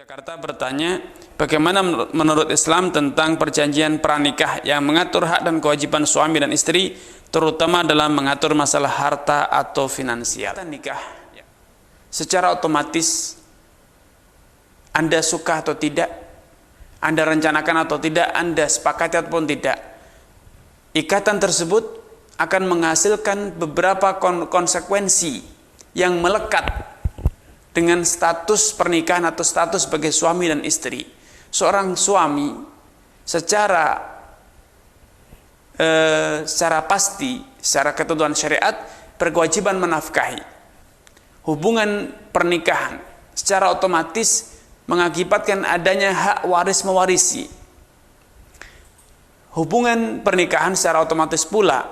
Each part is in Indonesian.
Jakarta bertanya, bagaimana menurut Islam tentang perjanjian pranikah yang mengatur hak dan kewajiban suami dan istri, terutama dalam mengatur masalah harta atau finansial. Nikah secara otomatis, Anda suka atau tidak, Anda rencanakan atau tidak, Anda sepakati ataupun tidak, ikatan tersebut akan menghasilkan beberapa konsekuensi yang melekat dengan status pernikahan atau status sebagai suami dan istri. Seorang suami secara pasti, secara ketentuan syariat, berkewajiban menafkahi. Hubungan pernikahan secara otomatis mengakibatkan adanya hak waris mewarisi. Hubungan pernikahan secara otomatis pula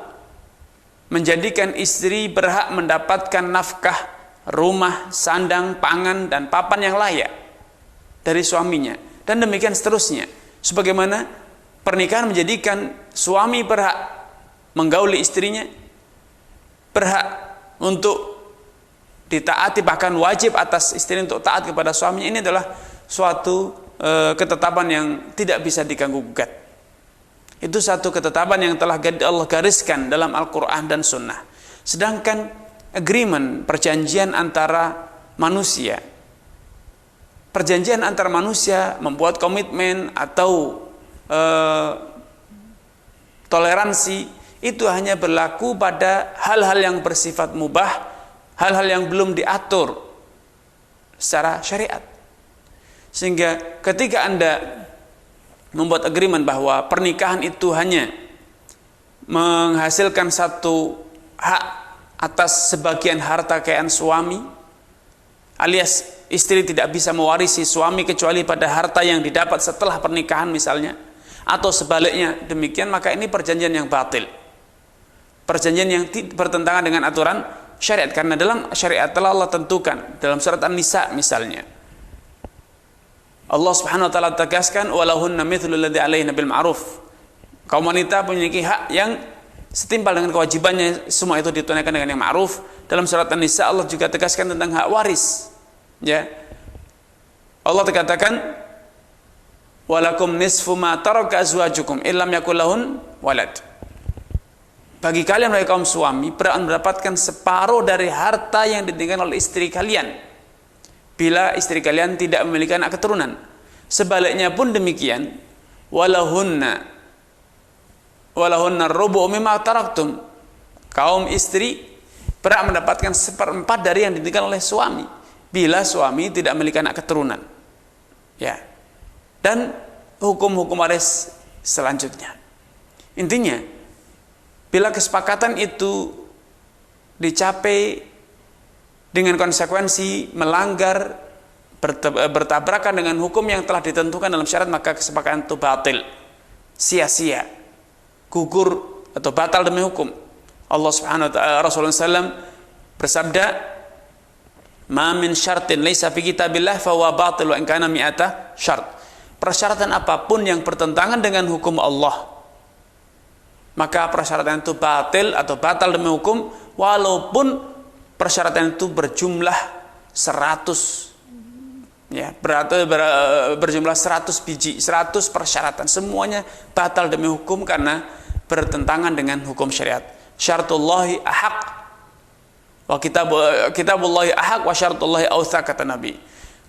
menjadikan istri berhak mendapatkan nafkah rumah, sandang, pangan, dan papan yang layak dari suaminya, dan demikian seterusnya. Sebagaimana pernikahan menjadikan suami berhak menggauli istrinya, berhak untuk ditaati, bahkan wajib atas istri untuk taat kepada suaminya. Ini adalah suatu ketetapan yang tidak bisa diganggu gugat. Itu satu ketetapan yang telah Allah gariskan dalam Al-Quran dan Sunnah. Sedangkan agreement, perjanjian antara manusia, perjanjian antara manusia membuat komitmen atau toleransi, itu hanya berlaku pada hal-hal yang bersifat mubah, hal-hal yang belum diatur secara syariat. Sehingga ketika Anda membuat agreement bahwa pernikahan itu hanya menghasilkan satu hak atas sebagian harta kekayaan suami, alias istri tidak bisa mewarisi suami kecuali pada harta yang didapat setelah pernikahan misalnya, atau sebaliknya demikian, maka ini perjanjian yang batil, perjanjian yang bertentangan dengan aturan syariat. Karena dalam syariat telah Allah tentukan dalam surat An-Nisa misalnya, Allah Subhanahu wa taala tegaskan, walahunna mithlu alladzi 'alaihinna bil ma'ruf. Kaum wanita memiliki hak yang setimpal dengan kewajibannya, semua itu ditunaikan dengan yang ma'ruf. Dalam surat An-Nisa Allah juga tegaskan tentang hak waris. Ya. Allah katakan, walakum nisfu ma taraka azwajukum illam yakul lahun walad. Bagi kalian wahai kaum suami, berhak mendapatkan separuh dari harta yang ditinggalkan oleh istri kalian bila istri kalian tidak memiliki anak keturunan. Sebaliknya pun demikian, walahunna rubu' mimma taraktum. Kaum istri berhak mendapatkan 1/4 dari yang ditinggalkan oleh suami bila suami tidak memiliki anak keturunan. Ya. Dan hukum-hukum waris selanjutnya. Intinya, bila kesepakatan itu dicapai dengan konsekuensi melanggar, bertabrakan dengan hukum yang telah ditentukan dalam syariat, maka kesepakatan itu batil, sia-sia, gugur atau batal demi hukum. Allah Subhanahu wa taala, Rasulullah SAW bersabda, "Ma min syartin laisa fi kitabillah fa huwa batil wa in kana mi'ata syart." Persyaratan apapun yang bertentangan dengan hukum Allah, maka persyaratan itu batil atau batal demi hukum, walaupun persyaratan itu berjumlah 100, ya, berjumlah 100 biji, 100 persyaratan, semuanya batal demi hukum karena bertentangan dengan hukum syariat. Syartullahi ahaq wa kitabullahi ahaq wa syartullahi awthaq, kata Nabi.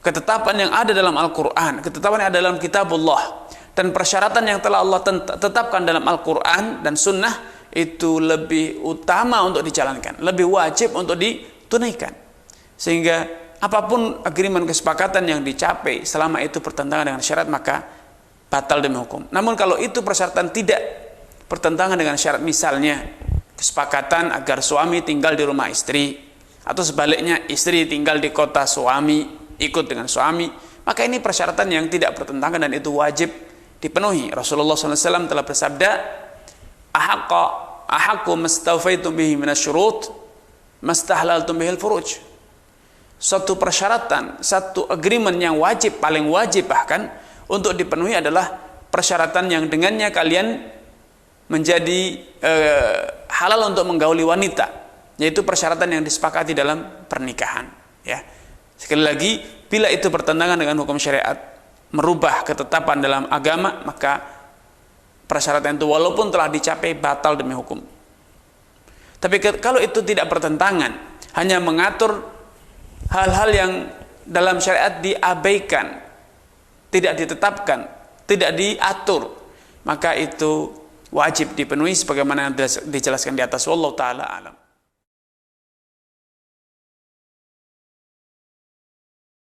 Ketetapan yang ada dalam Al-Quran, ketetapan yang ada dalam kitabullah, dan persyaratan yang telah Allah tetapkan dalam Al-Quran dan Sunnah itu lebih utama untuk dijalankan, lebih wajib untuk ditunaikan. Sehingga apapun agreement, kesepakatan yang dicapai, selama itu bertentangan dengan syariat, maka batal demi hukum. Namun kalau itu persyaratan tidak bertentangan dengan syariat, misalnya kesepakatan agar suami tinggal di rumah istri, atau sebaliknya istri tinggal di kota suami, ikut dengan suami, maka ini persyaratan yang tidak bertentangan dan itu wajib dipenuhi. Rasulullah SAW telah bersabda, ahaqqu mastawfaitum bihi minasyurut mastahlaltum bihil furuj. Suatu persyaratan, satu agreement yang wajib, paling wajib bahkan untuk dipenuhi adalah persyaratan yang dengannya kalian menjadi halal untuk menggauli wanita, yaitu persyaratan yang disepakati dalam pernikahan. Ya, Sekali lagi, bila itu bertentangan dengan hukum syariat, merubah ketetapan dalam agama, maka persyaratan itu walaupun telah dicapai batal demi hukum. Tapi kalau itu tidak bertentangan, hanya mengatur hal-hal yang dalam syariat diabaikan, tidak ditetapkan, tidak diatur, maka itu wajib dipenuhi sebagaimana yang dijelaskan di atas. Wallahu taala alam.